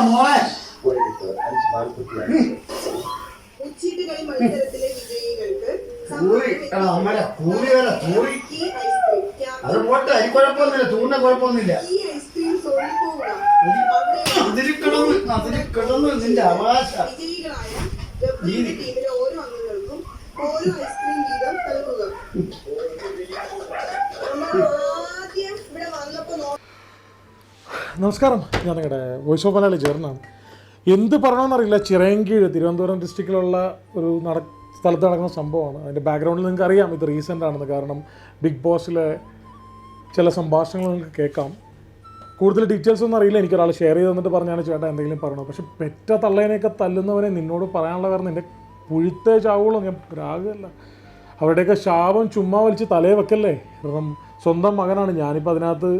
മോളെ ഉച്ചീട്ടുകളി മത്സരത്തിലെ വിജയികൾക്ക് അത് പോട്ടെ, അരി കുഴപ്പമൊന്നുമില്ല, ചൂടിന്റെ കുഴപ്പമൊന്നുമില്ല. ഈ ഐസ്ക്രീം സോണിപ്പോവുക. അതിന് കിടന്ന് നിന്റെ അവകാശം. വിജയികളായ ഗബ്രിയുടെ ടീമിലെ ഓരോ അംഗങ്ങൾക്കും ഓരോ ഐസ്ക്രീം വീതം നൽകുക. ആദ്യം ഇവിടെ വന്നപ്പോ നമസ്കാരം, ഞാൻ നിങ്ങളുടെ വോയിസ് ഓഫ് മലയാളി ചേർന്നാണ്. എന്ത് പറയണമെന്നറിയില്ല. ചിറയൻകീഴ് തിരുവനന്തപുരം ഡിസ്ട്രിക്റ്റിലുള്ള ഒരു സ്ഥലത്ത് നടക്കുന്ന സംഭവമാണ്. അതിൻ്റെ ബാക്ക്ഗ്രൗണ്ടിൽ നിങ്ങൾക്ക് അറിയാം ഇത് റീസെൻ്റ് ആണെന്ന്. കാരണം ബിഗ് ബോസിലെ ചില സംഭാഷണങ്ങൾ നിങ്ങൾക്ക് കേൾക്കാം. കൂടുതൽ ഡീറ്റെയിൽസ് ഒന്നും അറിയില്ല. എനിക്കൊരാൾ ഷെയർ ചെയ്ത് തന്നിട്ട് പറഞ്ഞാണ് ചേട്ടാ എന്തെങ്കിലും പറയണോ. പക്ഷെ പെറ്റ തള്ളേനെയൊക്കെ തല്ലുന്നവനെ നിന്നോട് പറയാനുള്ള കാരണം എൻ്റെ പുഴുത്തേ ചാവുള്ളൂ. ഞാൻ പ്രാഗല്ല. അവരുടെയൊക്കെ ശാപം ചുമ്മാ വലിച്ച് തലയെ വെക്കല്ലേ. കാരണം സ്വന്തം മകനാണ്. ഞാനിപ്പോൾ അതിനകത്ത്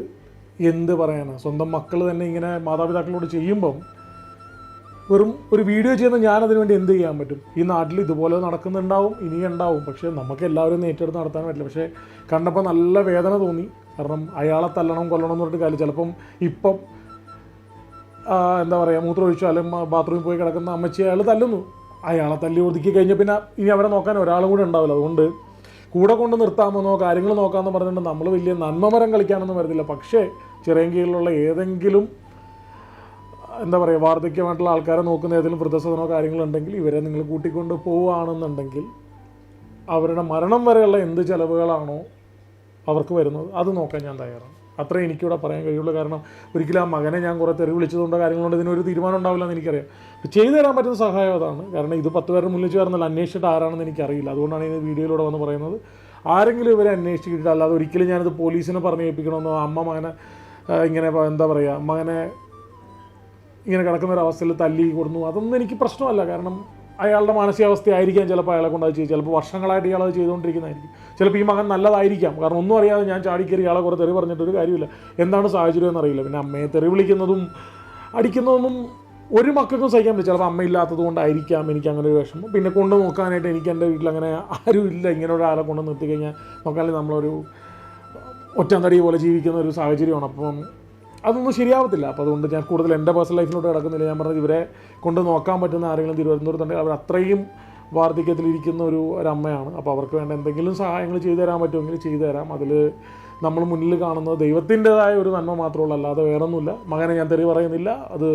എന്ത് പറയാനാണ്. സ്വന്തം മക്കൾ തന്നെ ഇങ്ങനെ മാതാപിതാക്കളോട് ചെയ്യുമ്പം വെറും ഒരു വീഡിയോ ചെയ്യുന്ന ഞാനതിന് വേണ്ടി എന്ത് ചെയ്യാൻ പറ്റും? ഈ നാട്ടിൽ ഇതുപോലെ നടക്കുന്നുണ്ടാവും, ഇനിയും ഉണ്ടാവും. പക്ഷേ നമുക്ക് എല്ലാവരും ഏറ്റെടുത്ത് നടത്താൻ പറ്റില്ല. പക്ഷേ കണ്ടപ്പോൾ നല്ല വേദന തോന്നി. കാരണം അയാളെ തല്ലണം കൊല്ലണം എന്ന് പറഞ്ഞിട്ട് കാര്യം. ചിലപ്പം ഇപ്പം എന്താ പറയുക, മൂത്രമൊഴിച്ചോ അല്ലെങ്കിൽ ബാത്റൂമിൽ പോയി കിടക്കുന്ന അമ്മച്ചി അയാൾ തല്ലുന്നു. അയാളെ തല്ലി ഒതുക്കി കഴിഞ്ഞാൽ പിന്നെ ഇനി അവരെ നോക്കാൻ ഒരാളും കൂടെ ഉണ്ടാവില്ല. അതുകൊണ്ട് കൂടെ കൊണ്ട് നിർത്താമെന്നോ കാര്യങ്ങൾ നോക്കാമെന്ന് പറഞ്ഞിട്ട് നമ്മൾ വലിയ നന്മമരം കളിക്കാനൊന്നും വരുന്നില്ല. പക്ഷേ ചിറയൻകീഴിലുള്ള ഏതെങ്കിലും എന്താ പറയുക വാർദ്ധക്യമായിട്ടുള്ള ആൾക്കാരെ നോക്കുന്ന ഏതെങ്കിലും വൃദ്ധസദനോ കാര്യങ്ങളുണ്ടെങ്കിൽ ഇവരെ നിങ്ങൾ കൂട്ടിക്കൊണ്ട് പോവുകയാണെന്നുണ്ടെങ്കിൽ അവരുടെ മരണം വരെയുള്ള എന്ത് ചിലവുകളാണോ അവർക്ക് വരുന്നത് അത് നോക്കാൻ ഞാൻ തയ്യാറാണ്. അത്രേ എനിക്കിവിടെ പറയാൻ കഴിയുള്ളൂ. കാരണം ഒരിക്കലും ആ മകനെ ഞാൻ കുറേ തെറി വിളിച്ചതുകൊണ്ടോ കാര്യങ്ങളുണ്ട് ഇതിനൊരു തീരുമാനം ഉണ്ടാവില്ല എന്ന് എനിക്കറിയാം. ചെയ്തു തരാൻ പറ്റുന്ന സഹായം അതാണ്. കാരണം ഇത് 10 പേരുടെ മുന്നിൽ ചേർന്നല്ല, അന്വേഷിച്ചിട്ട് ആരാണെന്ന് എനിക്കറിയില്ല. അതുകൊണ്ടാണ് ഈ വീഡിയോയിലൂടെ വന്ന് പറയുന്നത്. ആരെങ്കിലും ഇവരെ അന്വേഷിച്ചിട്ട് അല്ലാതെ ഒരിക്കലും ഞാനിത് പോലീസിനെ പറഞ്ഞ് ഏൽപ്പിക്കണമെന്നോ അമ്മ മകനെ ഇങ്ങനെ എന്താ പറയുക മകനെ ഇങ്ങനെ കിടക്കുന്നൊരവസ്ഥയിൽ തല്ലി കൊടുന്നു അതൊന്നും എനിക്ക് പ്രശ്നമല്ല. കാരണം അയാളുടെ മാനസികാവസ്ഥ ആയിരിക്കാം ചിലപ്പോൾ അയാളെ കൊണ്ട് അത് ചെയ്യും. ചിലപ്പോൾ വർഷങ്ങളായിട്ട് ഇയാളത് ചെയ്തുകൊണ്ടിരിക്കുന്നതായിരിക്കും. ചിലപ്പോൾ ഈ മകൻ നല്ലതായിരിക്കാം. കാരണം ഒന്നും അറിയാതെ ഞാൻ ചാടിക്കയറി ഇയാളെ കുറേ തെറി പറഞ്ഞിട്ടൊരു കാര്യമില്ല. എന്താണ് സാഹചര്യം എന്നറിയില്ല. പിന്നെ അമ്മയെ തെറി വിളിക്കുന്നതും അടിക്കുന്നതൊന്നും ഒരു മക്കൾക്കും സഹിക്കാൻ പറ്റില്ല. ചിലപ്പോൾ അമ്മയില്ലാത്തത് കൊണ്ടായിരിക്കാം എനിക്ക് അങ്ങനെ ഒരു വിഷമം. പിന്നെ കൊണ്ട് നോക്കാനായിട്ട് എനിക്ക് എൻ്റെ വീട്ടിൽ അങ്ങനെ ആരും ഇല്ല. ഇങ്ങനെ ഒരാളെ കൊണ്ട് നിർത്തി കഴിഞ്ഞാൽ നോക്കാണെങ്കിൽ നമ്മളൊരു ഒറ്റന്തടി പോലെ ജീവിക്കുന്ന ഒരു സാഹചര്യമാണ്. അപ്പം അതൊന്നും ശരിയാവത്തില്ല. അപ്പോൾ അതുകൊണ്ട് ഞാൻ കൂടുതൽ എൻ്റെ പേഴ്സണൽ ലൈഫിലോട്ട് കിടക്കുന്നില്ല. ഞാൻ പറഞ്ഞത് ഇവരെ കൊണ്ട് നോക്കാൻ പറ്റുന്ന ആരെങ്കിലും തിരുവനന്തപുരത്തുണ്ടെങ്കിൽ അവർ അത്രയും വാർദ്ധക്യത്തിലിരിക്കുന്ന ഒരു അമ്മയാണ്. അപ്പോൾ അവർക്ക് വേണ്ട എന്തെങ്കിലും സഹായങ്ങൾ ചെയ്തു തരാൻ പറ്റുമെങ്കിൽ ചെയ്തു തരാം. അതിൽ നമ്മൾ മുന്നിൽ കാണുന്നത് ദൈവത്തിൻ്റെതായ ഒരു നന്മ മാത്രമുള്ളൂ, അല്ലാതെ വേറൊന്നുമില്ല. മകനെ ഞാൻ തെറി പറയുന്നില്ല, അത്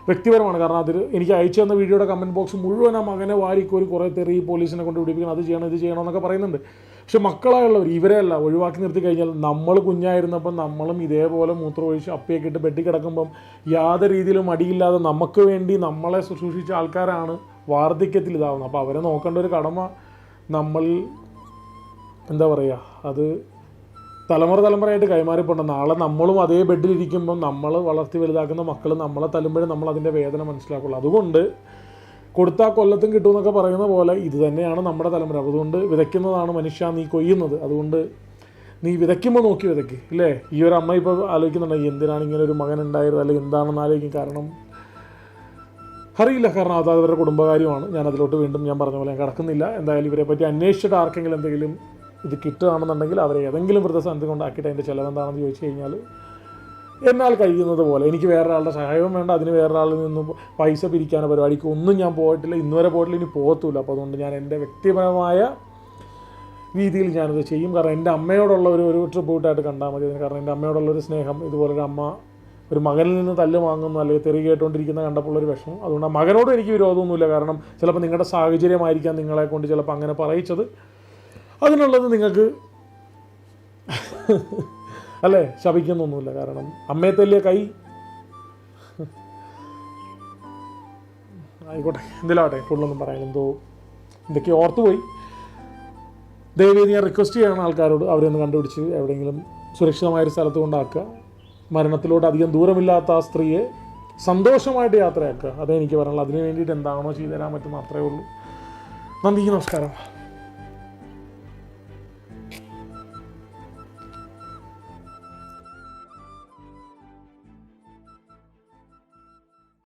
വ്യക്തിപരമാണ്. കാരണം അതിൽ എനിക്ക് അയച്ചു തന്ന വീഡിയോയുടെ കമൻറ്റ് ബോക്സ് മുഴുവൻ ആ മകനെ വാരിക്കോരി കുറേ തെറി പോലീസിനെ കൊണ്ട് പിടിപ്പിക്കണം, അത് ചെയ്യണം ഇത് ചെയ്യണം എന്നൊക്കെ പറയുന്നുണ്ട്. പക്ഷെ മക്കളായുള്ളവർ ഇവരെയല്ല ഒഴിവാക്കി നിർത്തി കഴിഞ്ഞാൽ നമ്മൾ കുഞ്ഞായിരുന്നപ്പം നമ്മളും ഇതേപോലെ മൂത്രമൊഴിച്ച് അപ്പിയൊക്കെ ഇട്ട് പെട്ടി കിടക്കുമ്പം യാതൊരു രീതിയിലും മടിയില്ലാതെ നമുക്ക് വേണ്ടി നമ്മളെ ശുശ്രൂഷിച്ച ആൾക്കാരാണ് വാർദ്ധക്യത്തിൽ ഇതാവുന്നത്. അപ്പോൾ അവരെ നോക്കേണ്ട ഒരു കടമ നമ്മൾ എന്താ പറയുക അത് തലമുറയായിട്ട് കൈമാറിപ്പോണ്ട്. നാളെ നമ്മളും അതേ ബെഡിലിരിക്കുമ്പം നമ്മൾ വളർത്തി വലുതാക്കുന്ന മക്കൾ നമ്മളെ തല്ലുമ്പോഴും നമ്മൾ അതിൻ്റെ വേദന മനസ്സിലാക്കുള്ളൂ. അതുകൊണ്ട് കൊടുത്താൽ കൊല്ലത്തും കിട്ടുമെന്നൊക്കെ പറയുന്ന പോലെ ഇത് തന്നെയാണ് നമ്മുടെ തലമുറ. അതുകൊണ്ട് വിതയ്ക്കുന്നതാണ് മനുഷ്യ നീ കൊയ്യുന്നത്. അതുകൊണ്ട് നീ വിതയ്ക്കുമ്പോൾ നോക്കി വിതയ്ക്ക് ഇല്ലേ. ഈ ഒരു അമ്മ ഇപ്പോൾ ആലോചിക്കുന്നുണ്ടെങ്കിൽ എന്തിനാണ് ഇങ്ങനെ ഒരു മകൻ ഉണ്ടായത് അല്ലെങ്കിൽ എന്താണെന്ന് ആലോചിക്കും. കാരണം അറിയില്ല. കാരണം അത് അവരുടെ കുടുംബകാര്യമാണ്. ഞാൻ അതിലോട്ട് വീണ്ടും ഞാൻ പറഞ്ഞ പോലെ ഞാൻ കിടക്കുന്നില്ല. എന്തായാലും ഇവരെ പറ്റി അന്വേഷിച്ചിട്ട് ആർക്കെങ്കിലും എന്തെങ്കിലും ഇത് കിട്ടുകയാണെന്നുണ്ടെങ്കിൽ അവരെ ഏതെങ്കിലും വൃദ്ധസദനത്തിൽ കൊണ്ടാക്കിയിട്ട് അതിൻ്റെ ചിലവെന്താണെന്ന് ചോദിച്ചു കഴിഞ്ഞാൽ എന്നാൽ കഴിയുന്നത് പോലെ. എനിക്ക് വേറൊരാളുടെ സഹായവും വേണ്ട, അതിന് വേറൊരാളിൽ നിന്നും പൈസ പിരിക്കാനോ പരിപാടിക്ക് ഒന്നും ഞാൻ പോയിട്ടില്ല, ഇന്നുവരെ പോയിട്ടില്ല, ഇനി പോകത്തുമില്ല. അപ്പോൾ അതുകൊണ്ട് ഞാൻ എൻ്റെ വ്യക്തിപരമായ രീതിയിൽ ഞാനത് ചെയ്യും. കാരണം എൻ്റെ അമ്മയോടുള്ള ഒരു ട്രിബ്യൂട്ടായിട്ട് കണ്ടാൽ മതി. കാരണം എൻ്റെ അമ്മയോടുള്ളൊരു സ്നേഹം, ഇതുപോലൊരു അമ്മ ഒരു മകനിൽ നിന്ന് തല്ല് വാങ്ങുന്നു അല്ലെങ്കിൽ തെറി കേട്ടുകൊണ്ടിരിക്കുന്ന കണ്ടപ്പോഴൊരു വിഷമം. അതുകൊണ്ട് ആ മകനോട് എനിക്ക് വിരോധമൊന്നുമില്ല. കാരണം ചിലപ്പോൾ നിങ്ങളുടെ സാഹചര്യമായിരിക്കാം നിങ്ങളെ കൊണ്ട് ചിലപ്പോൾ അങ്ങനെ പറയിച്ചത്. അതിനുള്ളത് നിങ്ങൾക്ക് അല്ലേ ശപിക്കുന്നൊന്നുമില്ല. കാരണം അമ്മയെ തല്ലിയ കൈ ആയിക്കോട്ടെ എന്തിലാവട്ടെ, കൂടുതലൊന്നും പറയാൻ എന്തോ ഇതൊക്കെ ഓർത്തുപോയി. ദയവേദി ഞാൻ റിക്വസ്റ്റ് ചെയ്യണം ആൾക്കാരോട് അവരൊന്ന് കണ്ടുപിടിച്ച് എവിടെയെങ്കിലും സുരക്ഷിതമായൊരു സ്ഥലത്ത് കൊണ്ടാക്കുക. മരണത്തിലോട്ട് അധികം ദൂരമില്ലാത്ത ആ സ്ത്രീയെ സന്തോഷമായിട്ട് യാത്രയാക്കുക. അതേ എനിക്ക് പറയാനുള്ളൂ. അതിന് വേണ്ടിയിട്ട് എന്താണോ ചെയ്തു തരാൻ പറ്റുന്ന അത്രയേ ഉള്ളൂ. നന്ദി, നമസ്കാരം.